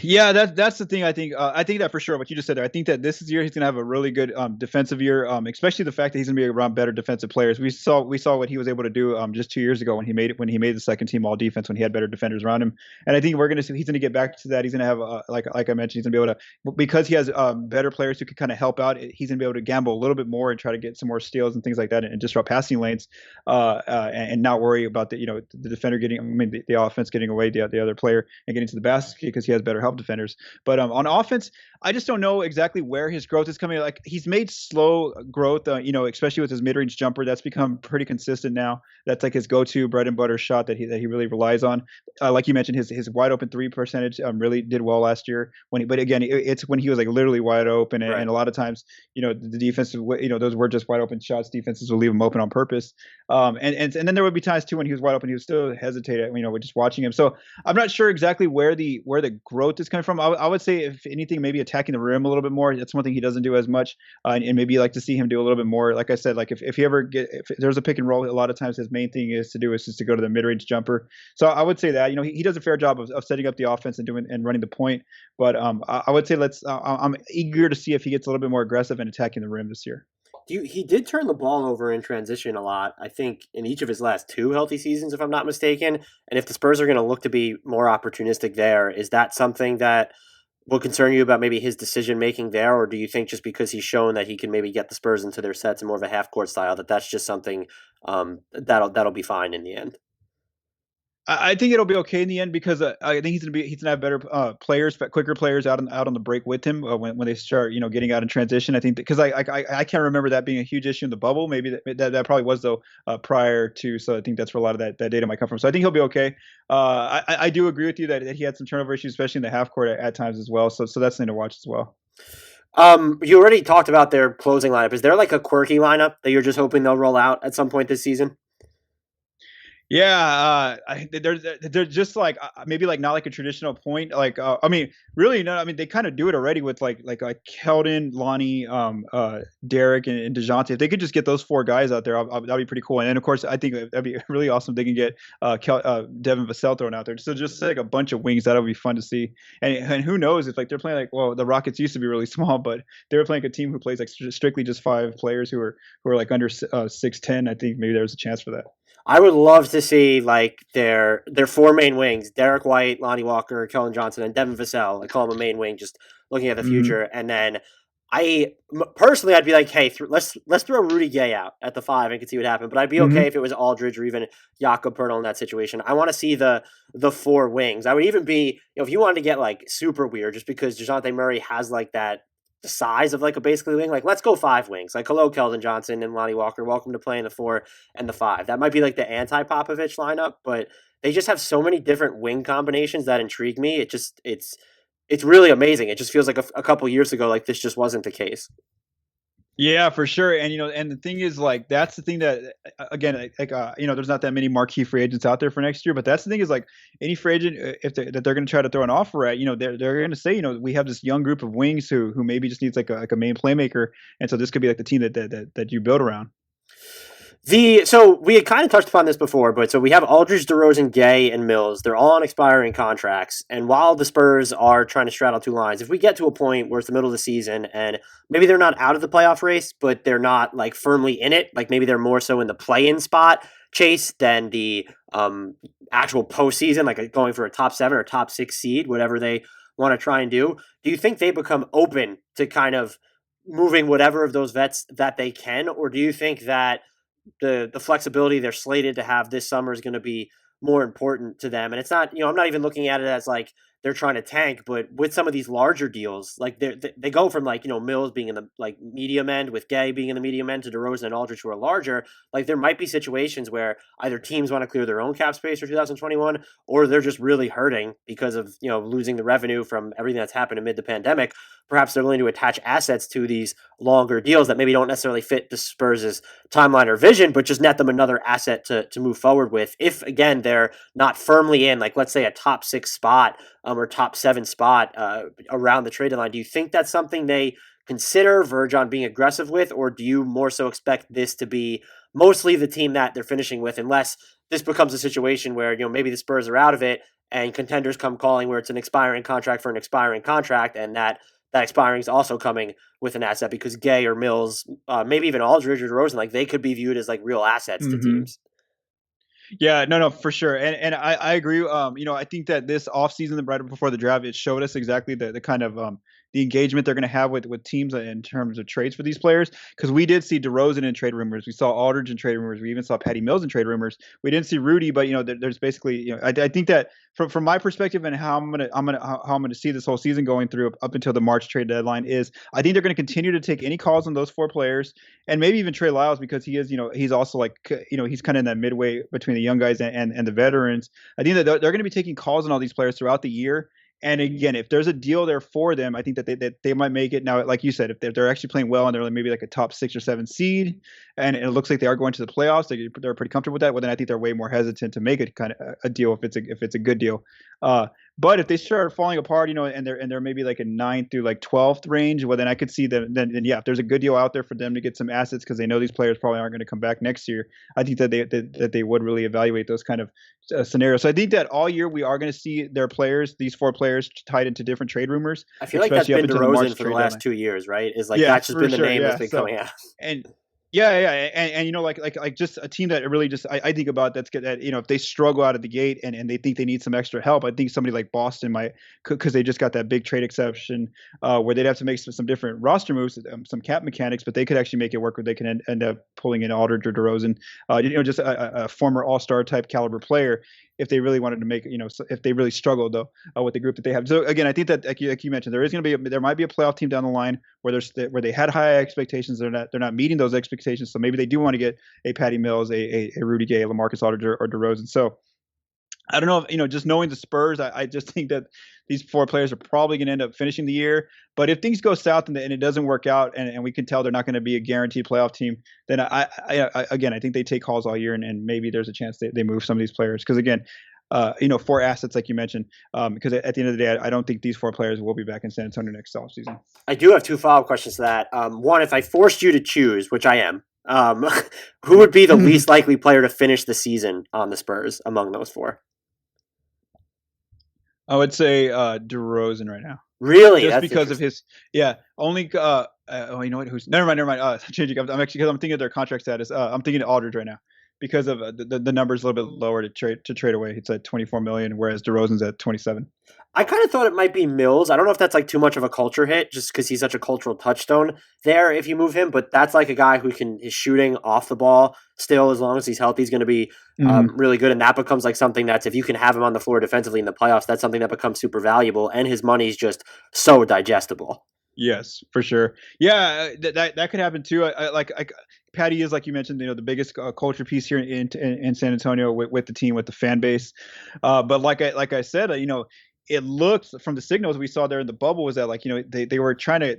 Yeah, that's the thing. I think that for sure. What you just said there. I think that this year he's going to have a really good defensive year. Especially the fact that he's going to be around better defensive players. We saw what he was able to do just 2 years ago when he made the second team all defense when he had better defenders around him. And I think he's going to get back to that. He's going to have like I mentioned, he's going to be able to, because he has better players who can kind of help out. He's going to be able to gamble a little bit more and try to get some more steals and things like that and disrupt passing lanes and not worry about the defender the offense getting away the other player and getting to the basket because he has better help defenders. But on offense, I just don't know exactly where his growth is coming. Like he's made slow growth, especially with his mid-range jumper. That's become pretty consistent now. That's like his go-to bread and butter shot that he really relies on. Like you mentioned, his wide open 3 percentage really did well last year. But again, it's when he was like literally wide open, and a lot of times, the defense, those were just wide open shots. Defenses will leave him open on purpose. And then there would be times too when he was wide open, he would still hesitate. We're just watching him. So I'm not sure exactly where the growth is coming from. I would say, if anything, maybe attacking the rim a little bit more. That's one thing he doesn't do as much, and maybe like to see him do a little bit more. Like I said, like if there's a pick and roll, a lot of times his main thing is just to go to the mid range jumper. So I would say that he does a fair job of setting up the offense and running the point. But I would say I'm eager to see if he gets a little bit more aggressive in attacking the rim this year. He did turn the ball over in transition a lot, I think, in each of his last 2 healthy seasons, if I'm not mistaken. And if the Spurs are going to look to be more opportunistic there, is that something that will concern you about maybe his decision-making there? Or do you think just because he's shown that he can maybe get the Spurs into their sets in more of a half-court style, that's just something that'll be fine in the end? I think it'll be okay in the end because I think he's gonna have better players, quicker players out on the break with him when they start getting out in transition. I think because I can't remember that being a huge issue in the bubble. Maybe that probably was though prior to. So I think that's where a lot of that data might come from. So I think he'll be okay. I do agree with you that he had some turnover issues, especially in the half court at times as well. So that's something to watch as well. You already talked about their closing lineup. Is there like a quirky lineup that you're just hoping they'll roll out at some point this season? Yeah, they're just like maybe like not like a traditional point. Like I mean, really, no. I mean, they kind of do it already with like Keldon, Lonnie, Derrick, and Dejounte. If they could just get those four guys out there, that'd be pretty cool. And then of course, I think that'd be really awesome. If they can get Devin Vassell thrown out there. So just like a bunch of wings, that'll be fun to see. And who knows if like they're playing the Rockets used to be really small, but they were playing a team who plays like strictly just 5 players who are like under 6'10". I think maybe there's a chance for that. I would love to see like their 4 main wings: Derrick White, Lonnie Walker, Keldon Johnson, and Devin Vassell. I call him a main wing, just looking at the future. And then personally, I'd be like, hey, let's throw Rudy Gay out at the 5 and can see what happens. But I'd be okay if it was Aldridge or even Jakob Poeltl in that situation. I want to see the 4 wings. I would even be, if you wanted to get like super weird, just because Dejounte Murray has like the size of like a basically wing, like let's go 5 wings. Like, hello, Keldon Johnson and Lonnie Walker, welcome to playing the 4 and the 5. That might be like the anti-Popovich lineup, but they just have so many different wing combinations that intrigue me. It's really amazing. It just feels like a couple years ago, like this just wasn't the case. Yeah, for sure. And and the thing is, like, that's the thing that again, there's not that many marquee free agents out there for next year, but that's the thing is, like, any free agent, if they're going to try to throw an offer at, they're going to say, we have this young group of wings who maybe just needs like a main playmaker, and so this could be like the team that you build around. So we had kind of touched upon this before, but so we have Aldridge, DeRozan, Gay, and Mills. They're all on expiring contracts. And while the Spurs are trying to straddle 2 lines, if we get to a point where it's the middle of the season and maybe they're not out of the playoff race, but they're not like firmly in it, like maybe they're more so in the play-in spot chase than the actual postseason, like going for a top 7 or top 6 seed, whatever they want to try and do you think they become open to kind of moving whatever of those vets that they can? Or do you think that the flexibility they're slated to have this summer is going to be more important to them? And it's not, I'm not even looking at it as like they're trying to tank, but with some of these larger deals, like they go from like, Mills being in the like medium end, with Gay being in the medium end, to DeRozan and Aldridge, who are larger. Like there might be situations where either teams want to clear their own cap space for 2021, or they're just really hurting because of, losing the revenue from everything that's happened amid the pandemic. Perhaps they're willing to attach assets to these longer deals that maybe don't necessarily fit the Spurs' timeline or vision, but just net them another asset to move forward with. If, again, they're not firmly in, like, let's say a top 6 spot or top 7 spot around the trade deadline, do you think that's something they consider, verge on being aggressive with, or do you more so expect this to be mostly the team that they're finishing with, unless this becomes a situation where, maybe the Spurs are out of it and contenders come calling where it's an expiring contract for an expiring contract, and that expiring is also coming with an asset because Gay or Mills, maybe even Aldridge or DeRozan, like they could be viewed as like real assets to teams. Yeah, no, for sure. And I agree. I think that this offseason, right before the draft, it showed us exactly the kind of the engagement they're going to have with teams in terms of trades for these players. Because we did see DeRozan in trade rumors. We saw Aldridge in trade rumors. We even saw Patty Mills in trade rumors. We didn't see Rudy, but there's basically, I think that from my perspective and how I'm gonna see this whole season going through up until the March trade deadline is, I think they're going to continue to take any calls on those 4 players, and maybe even Trey Lyles, because he is, he's also like, he's kind of in that midway between the young guys and the veterans. I think that they're going to be taking calls on all these players throughout the year. And again, if there's a deal there for them, I think that they might make it. Now, like you said, if they're actually playing well and they're maybe like a top 6 or 7 seed, and it looks like they are going to the playoffs, they're pretty comfortable with that. Well, then I think they're way more hesitant to make it kind of a deal if it's a good deal. But if they start falling apart, and they're maybe like a 9th through like 12th range, well, then I could see them. Then yeah, if there's a good deal out there for them to get some assets because they know these players probably aren't going to come back next year, I think that they would really evaluate those kind of scenarios. So I think that all year we are going to see their players, these 4 players, tied into different trade rumors. I feel like that's been DeRozan for the last 2 years, right? Is like that's just been the name that's been coming out. And yeah, and like just a team that really just I think about that's good. That if they struggle out of the gate and they think they need some extra help, I think somebody like Boston might, because they just got that big trade exception where they'd have to make some different roster moves, some cap mechanics, but they could actually make it work where they can end up pulling in Aldridge or DeRozan, just a former All-Star type caliber player, if they really wanted to make, if they really struggled though with the group that they have. So again, I think that like you mentioned, there might be a playoff team down the line where they had high expectations, they're not meeting those expectations. So maybe they do want to get a Patty Mills, a Rudy Gay, LaMarcus Aldridge or DeRozan. So I don't know if, just knowing the Spurs, I just think that these 4 players are probably going to end up finishing the year. But if things go south and it doesn't work out, and we can tell they're not going to be a guaranteed playoff team, then I again, I think they take calls all year, and maybe there's a chance they move some of these players. Because again, 4 assets like you mentioned. Because at the end of the day, I don't think these 4 players will be back in San Antonio next offseason. I do have 2 follow-up questions to that. One, if I forced you to choose, which I am, who would be the least likely player to finish the season on the Spurs among those 4? I would say DeRozan right now. Really? Just because of his, only. You know what? Never mind. Changing. I'm actually, because I'm thinking of their contract status. I'm thinking of Aldridge right now because of the numbers a little bit lower to trade away. It's at $24 million, whereas DeRozan's at 27. I kind of thought it might be Mills. I don't know if that's like too much of a culture hit, just because he's such a cultural touchstone there if you move him. But that's like a guy who is shooting off the ball still, as long as he's healthy, he's going to be really good. And that becomes like something that's, if you can have him on the floor defensively in the playoffs, that's something that becomes super valuable. And his money is just so digestible. Yes, for sure. Yeah, that could happen too. Patty is, like you mentioned, the biggest culture piece here in San Antonio with the team, with the fan base. But like I said, it looks from the signals we saw there in the bubble was that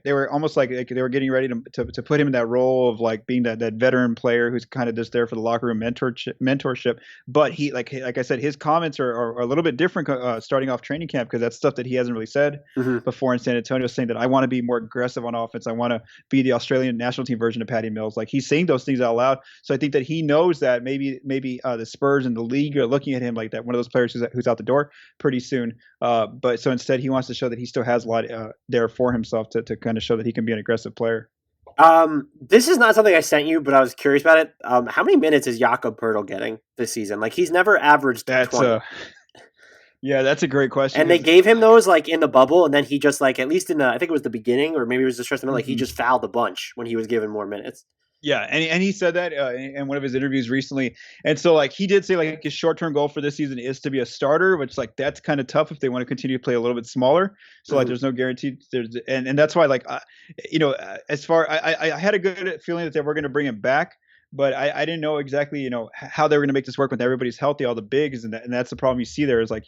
they were almost like they were getting ready to put him in that role of like being that veteran player who's kind of just there for the locker room mentorship. But he like I said, his comments are a little bit different starting off training camp, because that's stuff that he hasn't really said before in San Antonio, saying that I want to be more aggressive on offense. I want to be the Australian national team version of Patty Mills. Like, he's saying those things out loud. So I think that he knows that maybe the Spurs and the league are looking at him like that, one of those players who's out the door pretty soon. But so instead, he wants to show that he still has a lot there for himself to kind of show that he can be an aggressive player. This is not something I sent you, but I was curious about it. How many minutes is Jakob Poeltl getting this season? Like, he's never averaged 20. Yeah, that's a great question. And they gave him those like in the bubble, and then he just like, at least in I think it was the beginning, or maybe it was the stretch of the middle, like he just fouled a bunch when he was given more minutes. Yeah, and he said that in one of his interviews recently. And so like he did say like his short-term goal for this season is to be a starter, which like that's kind of tough if they want to continue to play a little bit smaller. So like there's no guarantee and that's why like as far I had a good feeling that they were going to bring him back. But I didn't know exactly, how they were going to make this work when everybody's healthy, all the bigs, and that's the problem you see there is like,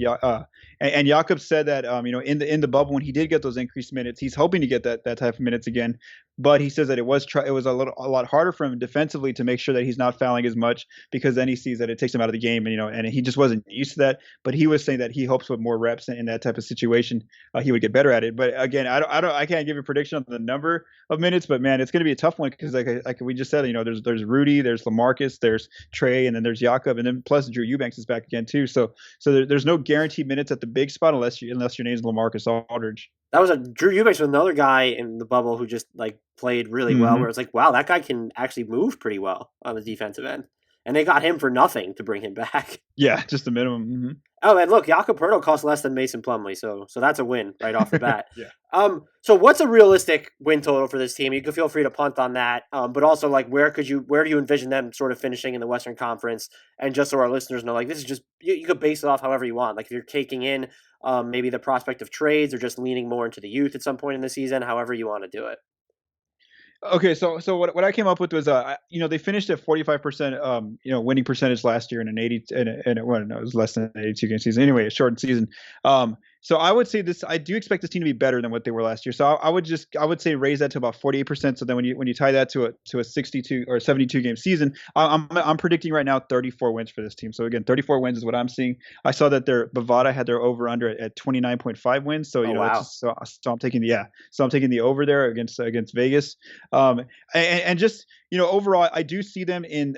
and Jakob said that, in the bubble when he did get those increased minutes, he's hoping to get that type of minutes again. But he says that it was a lot harder for him defensively to make sure that he's not fouling as much, because then he sees that it takes him out of the game, and he just wasn't used to that. But he was saying that he hopes with more reps in that type of situation, he would get better at it. But again, I can't give a prediction on the number of minutes, but man, it's going to be a tough one, because like we just said, there's Rudy, there's LaMarcus, there's Trey, and then there's Jakob, and then plus Drew Eubanks is back again too. So there's no guaranteed minutes at the big spot unless your name is LaMarcus Aldridge. That was Drew Eubanks was another guy in the bubble who just like played really well, where it's like, wow, that guy can actually move pretty well on the defensive end. And they got him for nothing to bring him back. Yeah, just the minimum. Mm-hmm. Oh, and look, Jakob Poeltl costs less than Mason Plumlee, so that's a win right off the bat. Yeah. So what's a realistic win total for this team? You can feel free to punt on that, but also like where do you envision them sort of finishing in the Western Conference? And just so our listeners know, like this is just you could base it off however you want. Like if you're taking in maybe the prospect of trades or just leaning more into the youth at some point in the season, however you want to do it. Okay, so what I came up with was they finished at 45% winning percentage last year in an 80 and it was less than an 82 game season anyway, a shortened season. So I would say I do expect this team to be better than what they were last year. So I would say raise that to about 48%. So then when you tie that to a 62 or 72 game season, I'm predicting right now 34 wins for this team. So again, 34 wins is what I'm seeing. I saw that Bovada had their over under at 29.5 wins. So wow. So I'm taking the over there against Vegas. And just overall, I do see them in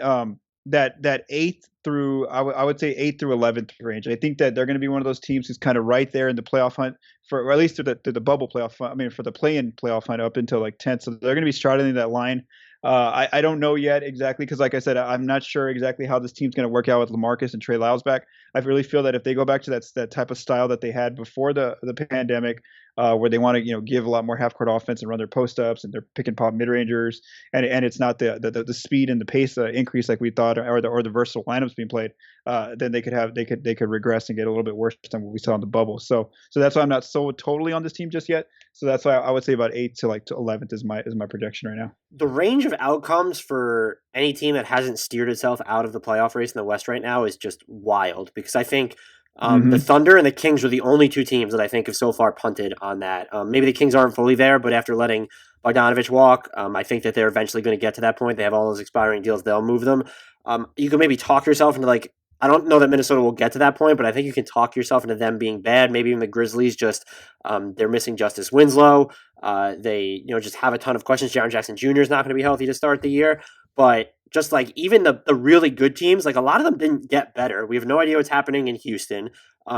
that 8th through I would say 8th through 11th range. I think that they're going to be one of those teams who's kind of right there in the playoff hunt or at least through the bubble playoff. For the play-in playoff hunt up until like 10th. So they're going to be straddling that line. I don't know yet exactly, because like I said, I'm not sure exactly how this team's going to work out with LaMarcus and Trey Lyles back. I really feel that if they go back to that type of style that they had before the pandemic, where they want to give a lot more half court offense and run their post ups and their pick and pop mid rangers, and it's not the speed and the pace increase like we thought, or the versatile lineups being played, then they could regress and get a little bit worse than what we saw in the bubble. So that's why I'm not so totally on this team just yet. So that's why I would say about 8th to 11th is my projection right now. The range of outcomes for any team that hasn't steered itself out of the playoff race in the West right now is just wild, because I think The Thunder and the Kings were the only two teams that I think have so far punted on that. Maybe the Kings aren't fully there, but after letting Bogdanovich walk, I think that they're eventually going to get to that point. They have all those expiring deals. They'll move them. You can maybe talk yourself into like, I don't know that Minnesota will get to that point, but I think you can talk yourself into them being bad. Maybe even the Grizzlies just, they're missing Justice Winslow. They, just have a ton of questions. Jaren Jackson Jr. is not going to be healthy to start the year, but just like even the really good teams, like a lot of them didn't get better. We have no idea what's happening in Houston.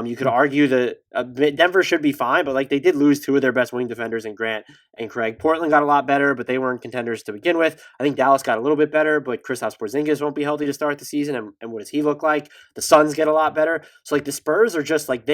You could argue that Denver should be fine, but like they did lose two of their best wing defenders in Grant and Craig. Portland got a lot better, but they weren't contenders to begin with. I think Dallas got a little bit better, but Kristaps Porzingis won't be healthy to start the season. And what does he look like? The Suns get a lot better. So like the Spurs are just like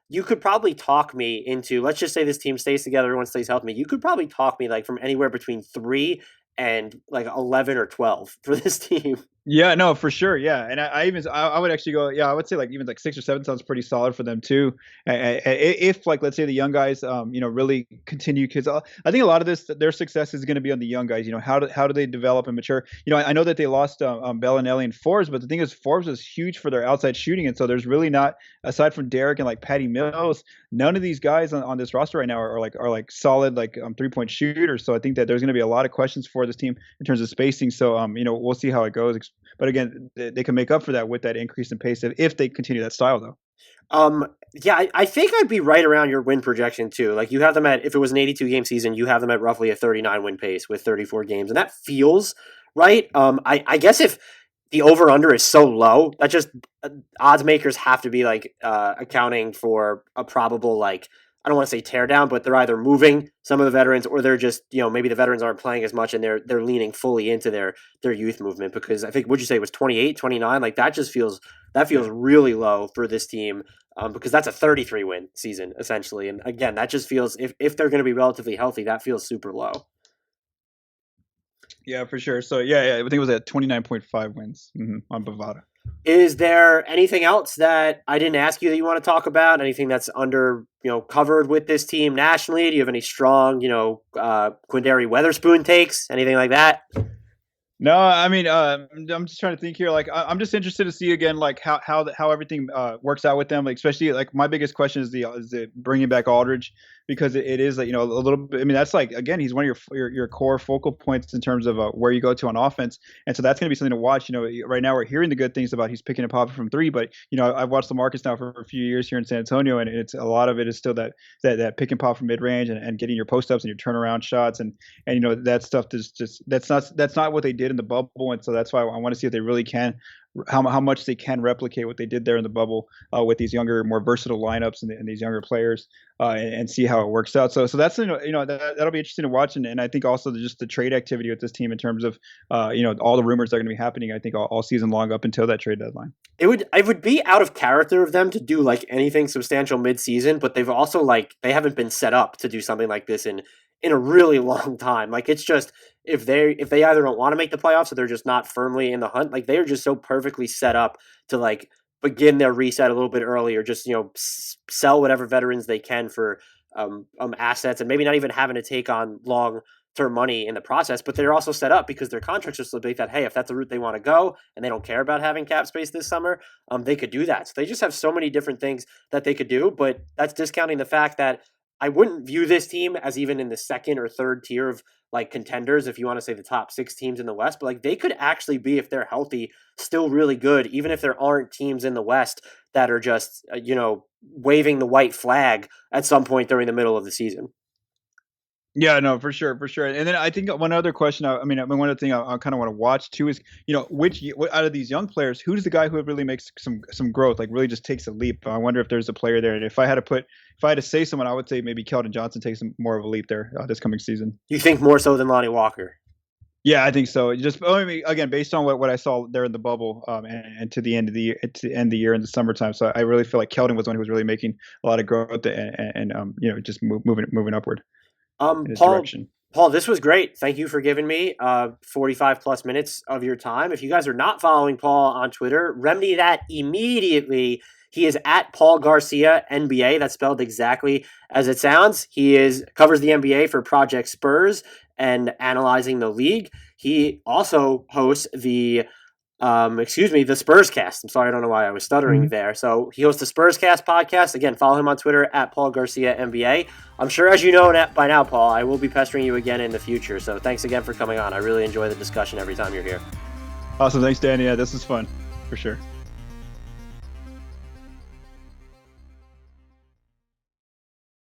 you could probably talk me into, let's just say this team stays together, everyone stays healthy. You could probably talk me like from anywhere between 3 and like 11 or 12 for this team. Yeah, no, for sure. Yeah. And I would actually go, I would say like even like 6 or 7 sounds pretty solid for them too. If like, let's say the young guys, really continue, because I think a lot of their success is going to be on the young guys. How do they develop and mature? I know that they lost Bellinelli and Forbes, but the thing is Forbes is huge for their outside shooting. And so there's really not, aside from Derrick and like Patty Mills, none of these guys on this roster right now are like solid, like 3-point shooters. So I think that there's going to be a lot of questions for this team in terms of spacing. So, we'll see how it goes. But again, they can make up for that with that increase in pace if they continue that style, though. I think I'd be right around your win projection too. Like you have them at, if it was an 82 game season, you have them at roughly a 39 win pace with 34 games, and that feels right. I guess if the over under is so low, that just odds makers have to be like accounting for a probable like, I don't want to say tear down, but they're either moving some of the veterans or they're just, maybe the veterans aren't playing as much and they're leaning fully into their youth movement, because I think, would you say it was 28, 29? Like that just feels really low for this team, because that's a 33 win season essentially. And again, that just feels, if they're going to be relatively healthy, that feels super low. Yeah, for sure. So yeah, I think it was at 29.5 wins on Bovada. Is there anything else that I didn't ask you that you want to talk about? Anything that's under, covered with this team nationally? Do you have any strong, Quindary Weatherspoon takes? Anything like that? No, I mean, I'm just trying to think here. Like, I'm just interested to see again, like how everything works out with them. Like, especially like my biggest question is the bringing back Aldridge, because it is like, a little bit. I mean, that's like, again, he's one of your core focal points in terms of where you go to on offense, and so that's going to be something to watch. Right now we're hearing the good things about he's picking and popping from 3, but I've watched LaMarcus now for a few years here in San Antonio, and it's a lot of it is still that pick and pop from mid range and getting your post ups and your turnaround shots, and that stuff is just that's not what they did in the bubble. And so that's why I want to see if they really can, how much they can replicate what they did there in the bubble with these younger, more versatile lineups and these younger players, and see how it works out. So that's that'll be interesting to watch, and I think also just the trade activity with this team in terms of all the rumors that are going to be happening, I think all season long up until that trade deadline. It would be out of character of them to do like anything substantial mid-season, but they've also they haven't been set up to do something like this in a really long time. Like it's just, if they either don't want to make the playoffs or they're just not firmly in the hunt, like they are just so perfectly set up to like begin their reset a little bit earlier, just sell whatever veterans they can for assets, and maybe not even having to take on long-term money in the process. But they're also set up because their contracts are so big that, hey, if that's the route they want to go and they don't care about having cap space this summer, they could do that. So they just have so many different things that they could do, but that's discounting the fact that I wouldn't view this team as even in the second or third tier of like contenders, if you want to say the top 6 teams in the West, but like they could actually be, if they're healthy, still really good, even if there aren't teams in the West that are just, waving the white flag at some point during the middle of the season. Yeah, no, for sure. And then I think one other question, one other thing I kind of want to watch too is, which out of these young players, who's the guy who really makes some growth, like really just takes a leap? I wonder if there's a player there. And if I had to say someone, I would say maybe Keldon Johnson takes more of a leap there this coming season. You think more so than Lonnie Walker? Yeah, I think so. Just again, based on what I saw there in the bubble, and to the end of the year in the summertime. So I really feel like Keldon was one who was really making a lot of growth and just moving upward. Paul, this was great. Thank you for giving me 45 plus minutes of your time. If you guys are not following Paul on Twitter, remedy that immediately. He is at Paul Garcia NBA. That's spelled exactly as it sounds. He covers the NBA for Project Spurs and analyzing the league. He also hosts the the Spurs Cast. I'm sorry, I don't know why I was stuttering there. So he hosts the Spurs Cast podcast. Again, follow him on Twitter at Paul Garcia NBA. I'm sure, as you know by now, Paul, I will be pestering you again in the future. So thanks again for coming on. I really enjoy the discussion every time you're here. Awesome. Thanks, Dan. Yeah, this is fun for sure.